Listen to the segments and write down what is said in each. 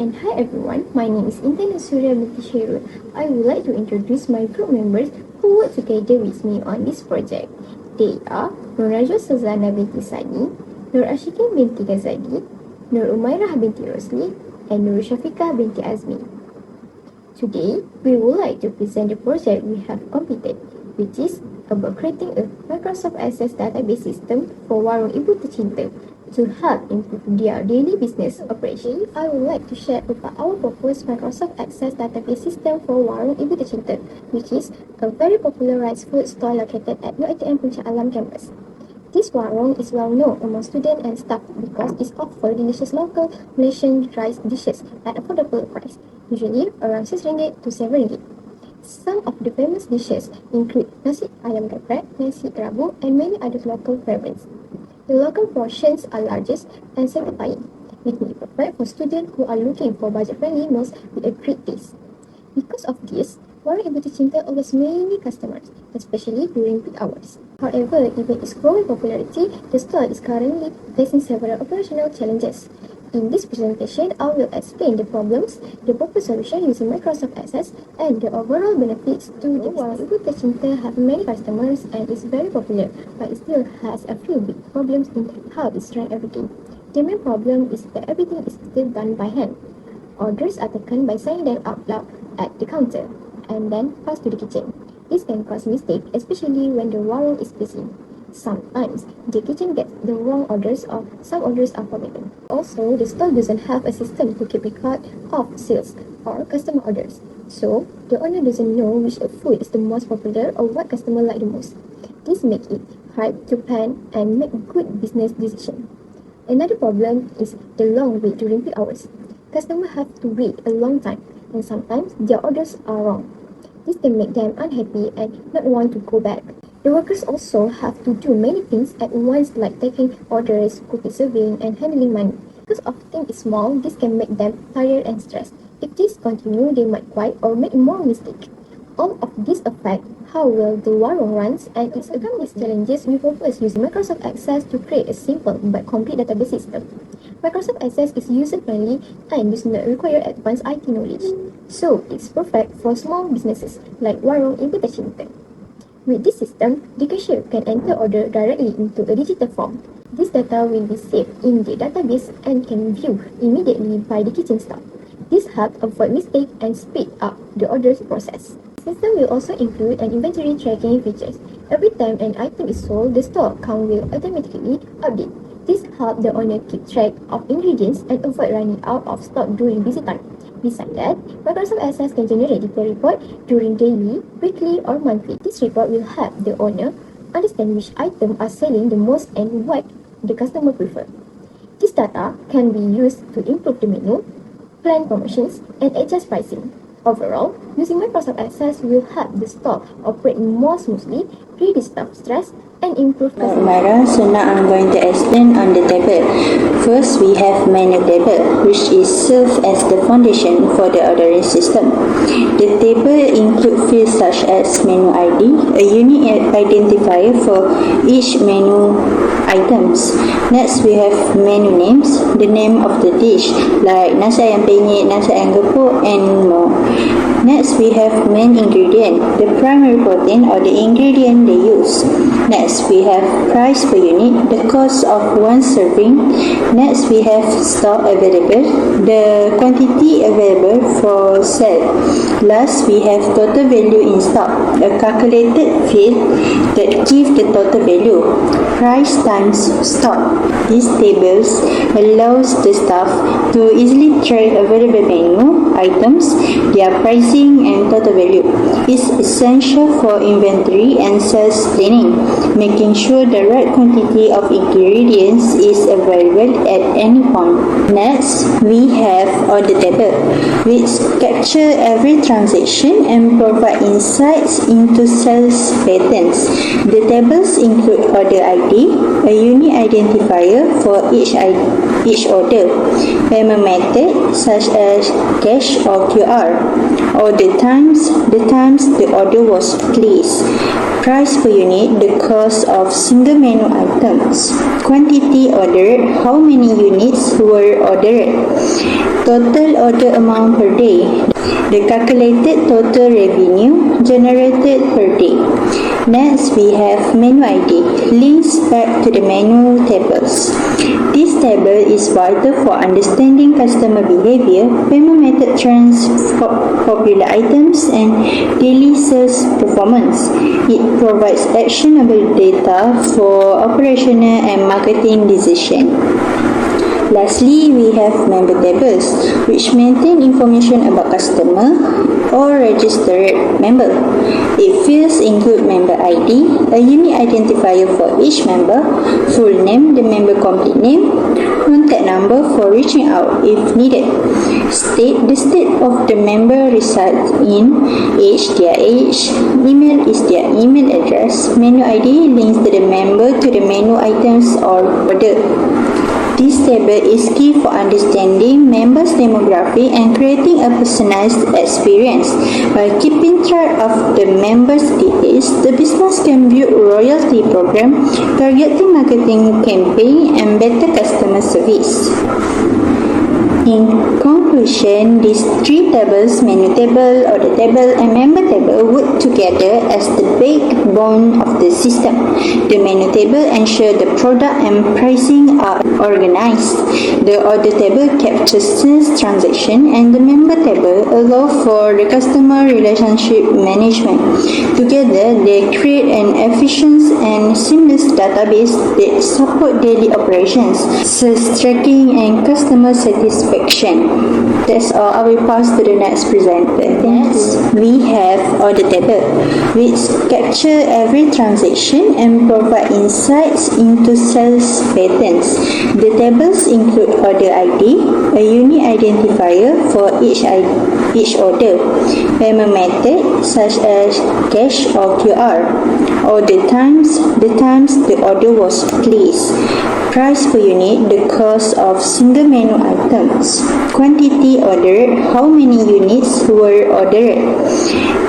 And hi everyone, my name is INTAN and SURIA binti SAHIRUL. I would like to introduce my group members who work together with me on this project. They are NAJWA SYAZANA binti SANI, ASHIKIN binti GHAZALI, UMAIRAH binti ROSLI, and SYAFIQAH binti AZMIR. Today, we would like to present the project we have completed, which is about creating a Microsoft Access database system for Warong Ibu Tercinta to help improve their daily business operations. I would like to share about our proposed Microsoft Access database system for Warong Ibu Tercinta, which is a very popular rice food stall located at UITM Puncak Alam campus. This warung is well known among students and staff because it offers delicious local Malaysian rice dishes at affordable price, usually around RM6 to RM7. Some of the famous dishes include nasi ayam geprek, nasi kerabu, and many other local favorites. The local portions are largest and satisfying, making it perfect for students who are looking for budget-friendly meals with a great taste. Because of this, Warong Ibu Tercinta offers many customers, especially during peak hours. However, even its growing popularity, the store is currently facing several operational challenges. In this presentation, I will explain the problems, the proposed solution using Microsoft Access, and the overall benefits to the Warong Ibu Tercinta have many customers and is very popular, but it still has a few big problems in how it's run every day. The main problem is that everything is still done by hand. Orders are taken by signing them out loud at the counter and then passed to the kitchen. This can cause mistakes, especially when the warung is busy. Sometimes, the kitchen gets the wrong orders or some orders are forbidden. Also, the store doesn't have a system to keep record of sales or customer orders. So, the owner doesn't know which food is the most popular or what customer like the most. This makes it hard to plan and make good business decisions. Another problem is the long wait during peak hours. Customers have to wait a long time, and sometimes their orders are wrong. This can make them unhappy and not want to go back. The workers also have to do many things at once, like taking orders, cooking, serving, and handling money. Because of things is small, this can make them tired and stressed. If this continue, they might quit or make more mistakes. All of this affect how well the warung runs, and to overcome these challenges, we propose using Microsoft Access to create a simple but complete database system. Microsoft Access is user-friendly and does not require advanced IT knowledge, so it's perfect for small businesses like Warong Ibu Tercinta. With this system, the cashier can enter order directly into a digital form. This data will be saved in the database and can view immediately by the kitchen staff. This helps avoid mistakes and speed up the orders process. The system will also include an inventory tracking feature. Every time an item is sold, the store account will automatically update. This helps the owner keep track of ingredients and avoid running out of stock during busy time. Besides that, Microsoft Access can generate detailed report during daily, weekly, or monthly. This report will help the owner understand which items are selling the most and what the customer prefer. This data can be used to improve the menu, plan promotions, and adjust pricing. Overall, using Microsoft Access will help the store operate more smoothly, reduce staff stress, and improve customer. UMAIRAH, so now I'm going to explain on the table. First, we have menu table, which is serves as the foundation for the ordering system. The table includes fields such as menu ID, a unique identifier for each menu items. Next, we have menu names, the name of the dish, like nasi ayam penyet, nasi ayam gepuk, and more. Next, we have main ingredient, the primary protein or the ingredient they use. Next, we have price per unit, the cost of one serving. Next, we have stock available, the quantity available for sale. Last, we have total value in stock, a calculated field that gives the total value, price times stock. These tables allows the staff to easily track available menu items, their pricing and total value. It's essential for inventory and sales planning, making sure the right quantity of ingredients is available at any point. Next, we have order table, which capture every transaction and provide insights into sales patterns. The tables include order ID, a unique identifier for each order, payment method such as cash or QR, or the times the order was placed, price per unit, the cost of single menu items, quantity ordered, how many units were ordered, total order amount per day, the calculated total revenue generated per day. Next, we have menu ID, links back to the menu tables. This table is vital for understanding customer behavior, payment method trends, popular items, and daily sales performance. It provides actionable data for operational and marketing decisions. Lastly, we have member tables, which maintain information about customer or registered member. Its fields include member ID, a unique identifier for each member, full name, the member complete name, contact number for reaching out if needed, the state of the member resides in, their age, email is their email address, menu ID links to the member to the menu items or order. This table is key for understanding members' demography and creating a personalized experience. By keeping track of the members' details, the business can build a loyalty program, targeting marketing campaign, and better customer service. In conclusion, these three tables, menu table, order table, and member table, work together as the backbone of the system. The menu table ensures the product and pricing are organized. The order table captures sales transaction, and the member table allows for the customer relationship management. Together, they create an efficient and seamless database that support daily operations, sales tracking, and customer satisfaction. That's all. I will pass to the next presenter. Next, we have order table, which capture every transaction and provide insights into sales patterns. The tables include order ID, a unique identifier for each order, payment method such as cash or QR, order times, the times the order was placed, price per unit, the cost of single menu items, quantity ordered, how many units were ordered,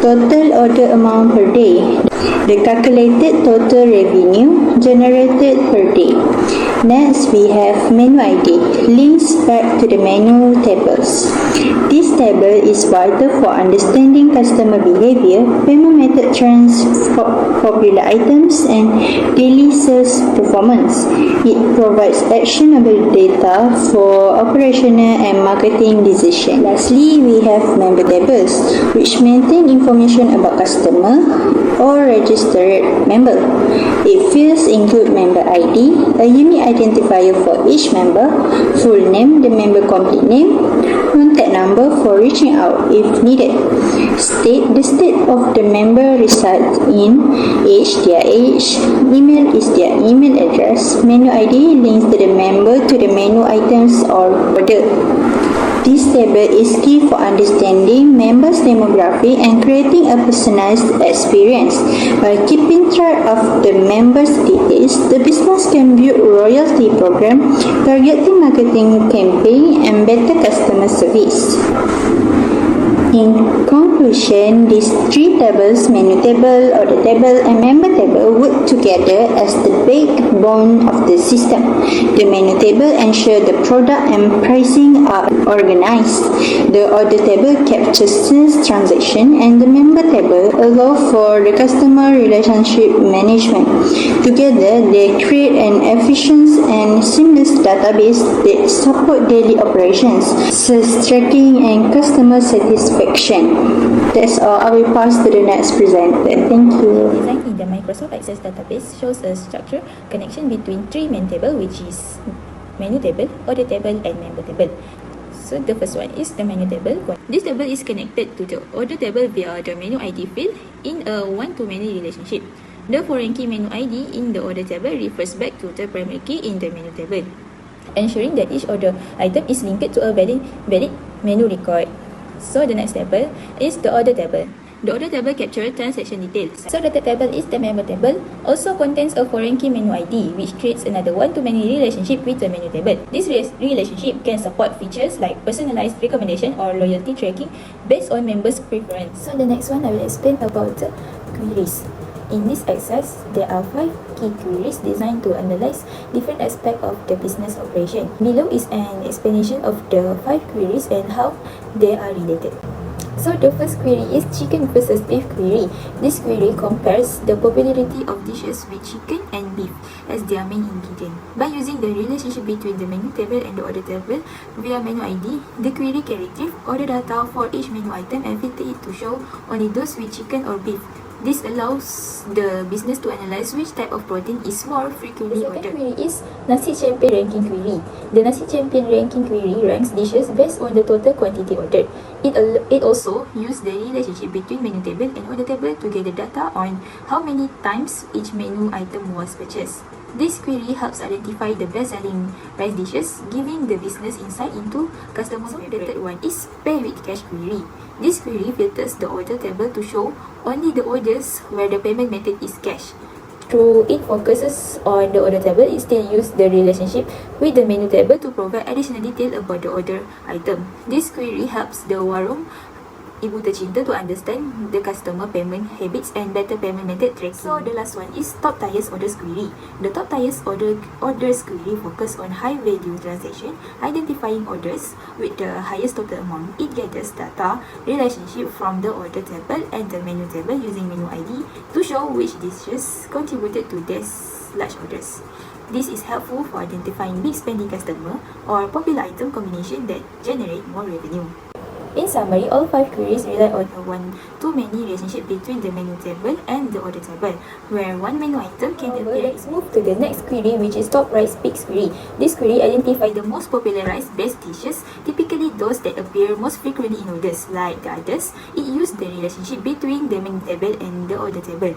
total order amount per day, the calculated total revenue generated per day. Next, we have menu ID, links back to the menu tables. This table is vital for understanding customer behavior, payment method trends, popular items, and daily sales performance. It provides actionable data for operational and marketing decisions. Lastly, we have member tables, which maintain information about customer or registered member. Its fields include member ID, a unique identifier for each member, full name, the member complete name, contact number for reaching out if needed, the state of the member resides in, their age, email is their email address, menu ID links to the member to the menu items or order. This table is key for understanding members' demography and creating a personalized experience. By keeping track of the members' details, the business can build a loyalty program, targeting marketing campaign, and better customer service. In conclusion, these three tables, menu table, order table, and member table, work together as the backbone of the system. The menu table ensures the product and pricing are organized. The order table captures sales transaction, and the member table allows for the customer relationship management. Together, they create an efficient and seamless database that support daily operations, sales tracking, and customer satisfaction. That's all. I will pass to the next presenter. Thank you. Design in the Microsoft Access database shows a structured connection between three main tables, which is menu table, order table, and member table. So the first one is the menu table. This table is connected to the order table via the menu ID field in a one-to-many relationship. The foreign key menu ID in the order table refers back to the primary key in the menu table, ensuring that each order item is linked to a valid menu record. So the next table is the order table. The order table captures transaction details. So the third table is the member table. Also contains a foreign key menu ID, which creates another one-to-many relationship with the menu table. This relationship can support features like personalized recommendation or loyalty tracking based on members' preference. So the next one, I will explain about the queries. In this exercise, there are 5 key queries designed to analyze different aspects of the business operation. Below is an explanation of the 5 queries and how they are related. So the first query is chicken versus beef query. This query compares the popularity of dishes with chicken and beef as their main ingredient. By using the relationship between the menu table and the order table via menu ID, the query can retrieve order data for each menu item and filter it to show only those with chicken or beef. This allows the business to analyze which type of protein is more frequently ordered. The second query is Nasi Champion Ranking Query. The Nasi Champion Ranking Query ranks dishes based on the total quantity ordered. It also uses the relationship between menu table and order table to gather data on how many times each menu item was purchased. This query helps identify the best-selling rice dishes, giving the business insight into customers' favorite. The third one is Pay with Cash Query. This query filters the order table to show only the orders where the payment method is cash. Though it focuses on the order table, it still uses the relationship with the menu table to provide additional detail about the order item. This query helps the Warong Ibu Tercinta to understand the customer payment habits and better payment method tracking. So the last one is Top Tiers Orders Query. The Top Tiers Orders Query focus on high value transaction, identifying orders with the highest total amount. It gathers data relationship from the order table and the menu table using menu ID to show which dishes contributed to these large orders. This is helpful for identifying big spending customer or popular item combination that generate more revenue. In summary, all 5 queries rely on a one-to-many relationship between the menu table and the order table, where one menu item can appear. Let's move to the next query, which is Top Rice Picks Query. This query identifies the most popular rice-based dishes, typically those that appear most frequently in orders. Like the others, it uses the relationship between the menu table and the order table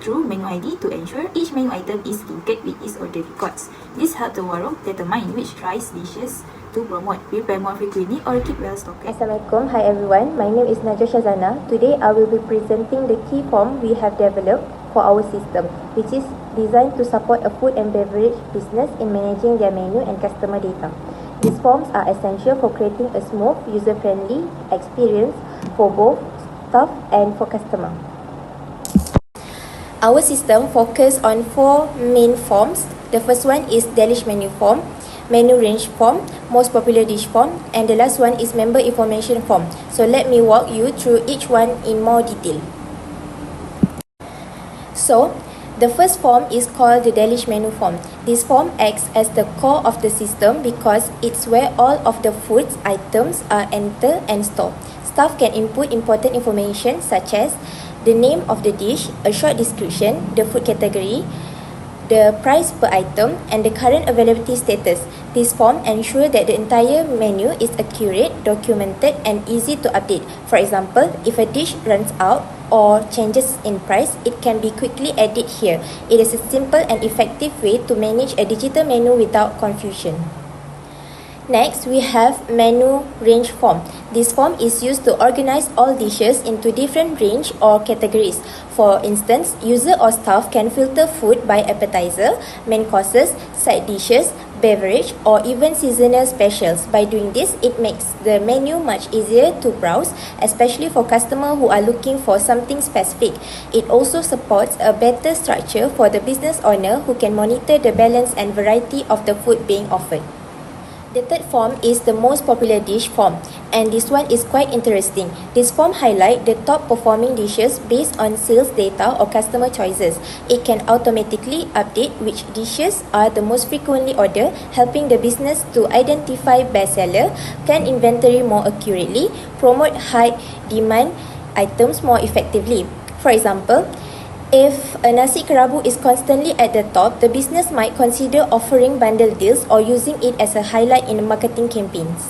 through menu ID to ensure each menu item is linked with its order records. This helps the Warong determine which rice dishes to promote, prepare more frequently, or keep well stocked. Assalamualaikum. Hi everyone. My name is NAJWA SYAZANA. Today I will be presenting the key form we have developed for our system, which is designed to support a food and beverage business in managing their menu and customer data. These forms are essential for creating a smooth, user-friendly experience for both staff and for customer. Our system focuses on 4 main forms. The first one is Delish Menu Form, Menu Range Form, Most Popular Dish Form, and the last one is Member Information Form. So let me walk you through each one in more detail. So, the first form is called the Delish Menu Form. This form acts as the core of the system because it's where all of the foods items are entered and stored. Staff can input important information such as the name of the dish, a short description, the food category, the price per item, and the current availability status. This form ensures that the entire menu is accurate, documented, and easy to update. For example, if a dish runs out or changes in price, it can be quickly added here. It is a simple and effective way to manage a digital menu without confusion. Next, we have Menu Range Form. This form is used to organize all dishes into different range or categories. For instance, user or staff can filter food by appetizer, main courses, side dishes, beverage, or even seasonal specials. By doing this, it makes the menu much easier to browse, especially for customers who are looking for something specific. It also supports a better structure for the business owner who can monitor the balance and variety of the food being offered. The third form is the most popular dish form, and this one is quite interesting. This form highlights the top performing dishes based on sales data or customer choices. It can automatically update which dishes are the most frequently ordered, helping the business to identify bestseller, plan inventory more accurately, promote high demand items more effectively. For example, if a nasi kerabu is constantly at the top, the business might consider offering bundle deals or using it as a highlight in the marketing campaigns.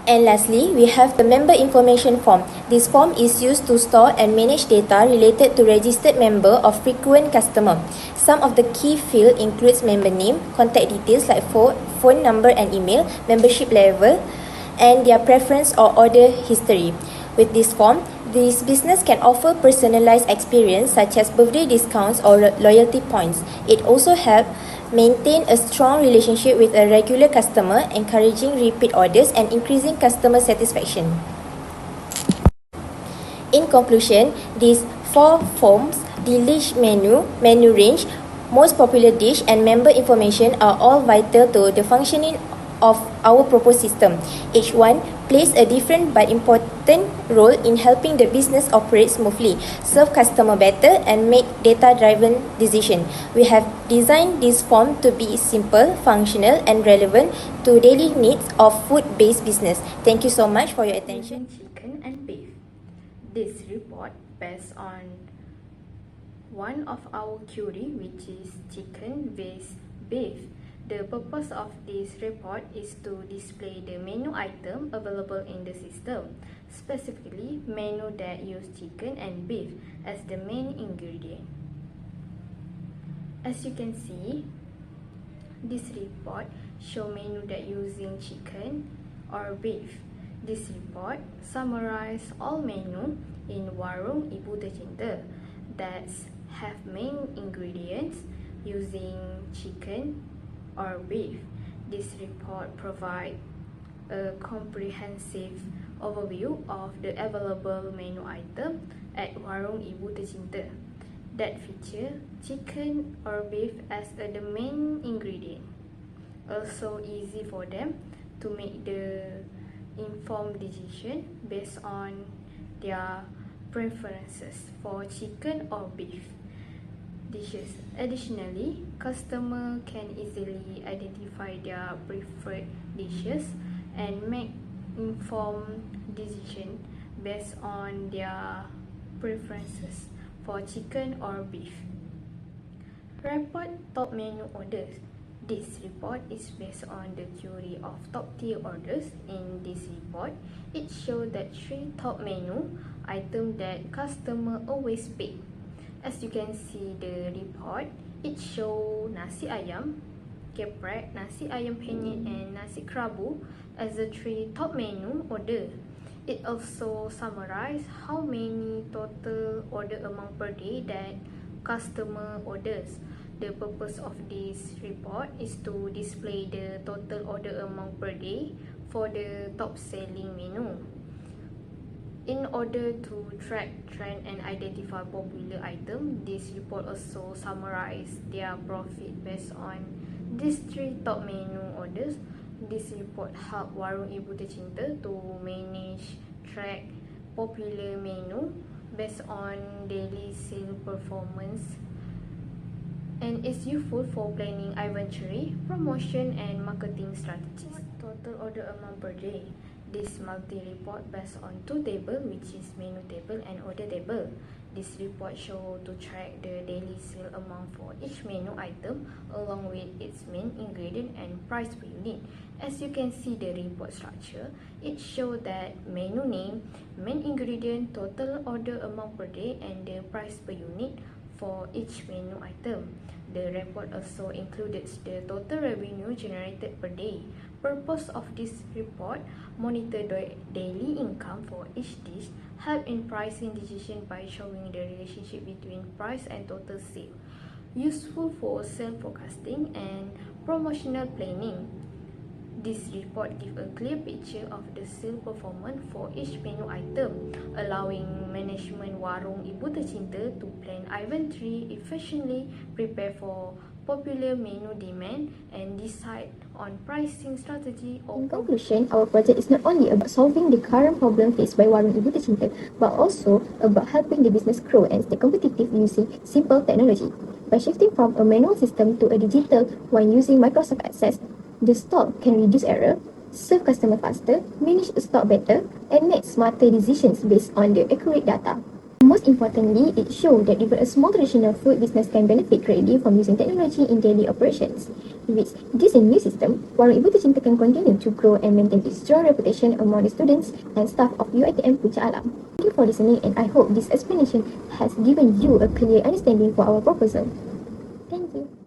And lastly, we have the Member Information Form. This form is used to store and manage data related to registered member or frequent customer. Some of the key fields includes member name, contact details like phone number and email, membership level, and their preference or order history. With this form, this business can offer personalized experience such as birthday discounts or loyalty points. It also helps maintain a strong relationship with a regular customer, encouraging repeat orders and increasing customer satisfaction. In conclusion, these 4 forms Dish menu, menu range, most popular dish and member information are all vital to the functioning of our proposed system. Each one plays a different but important role in helping the business operate smoothly, serve customer better and make data-driven decisions. We have designed this form to be simple, functional and relevant to daily needs of food-based business. Thank you so much for your attention. Chicken and beef. This report based on one of our query, which is chicken vs beef. The purpose of this report is to display the menu item available in the system, specifically menu that use chicken and beef as the main ingredient. As you can see, this report show menu that using chicken or beef. This report summarize all menu in Warong Ibu Tercinta that have main ingredients using chicken or beef. This report provides a comprehensive overview of the available menu item at Warong Ibu Tercinta that feature chicken or beef as the main ingredient. Also easy for them to make the informed decision based on their preferences for chicken or beef dishes. Additionally, customer can easily identify their preferred dishes and make informed decision based on their preferences for chicken or beef. Report top menu orders. This report is based on the query of top tier orders. In this report, it shows that 3 top menu items that customer always pick. As you can see the report, it shows nasi ayam, geprek, nasi ayam penyet and nasi kerabu as the 3 top menu order. It also summarizes how many total order amount per day that customer orders. The purpose of this report is to display the total order amount per day for the top selling menu. In order to track trend and identify popular item, this report also summarizes their profit based on these 3 top menu orders. This report help Warong Ibu Tercinta to manage, track popular menu based on daily sale performance and is useful for planning inventory, promotion and marketing strategies. Total order amount per day. This multi-report based on 2 tables, which is menu table and order table. This report shows to track the daily sale amount for each menu item along with its main ingredient and price per unit. As you can see the report structure, it shows that menu name, main ingredient, total order amount per day and the price per unit for each menu item. The report also includes the total revenue generated per day. Purpose of this report, monitor the daily income for each dish, help in pricing decision by showing the relationship between price and total sale. Useful for sale forecasting and promotional planning. This report gives a clear picture of the sale performance for each menu item, allowing management Warong Ibu Tercinta to plan inventory efficiently, prepare for popular menu demand and decide on pricing strategy. In conclusion, our project is not only about solving the current problem faced by Warong Ibu Tercinta, but also about helping the business grow and stay competitive using simple technology. By shifting from a manual system to a digital one using Microsoft Access, the store can reduce error, serve customer faster, manage stock better, and make smarter decisions based on the accurate data. Most importantly, it shows that even a small traditional food business can benefit greatly from using technology in daily operations. With this new system, Warong Ibu Tercinta can continue to grow and maintain its strong reputation among the students and staff of UITM Puncak Alam. Thank you for listening, and I hope this explanation has given you a clear understanding for our proposal. Thank you.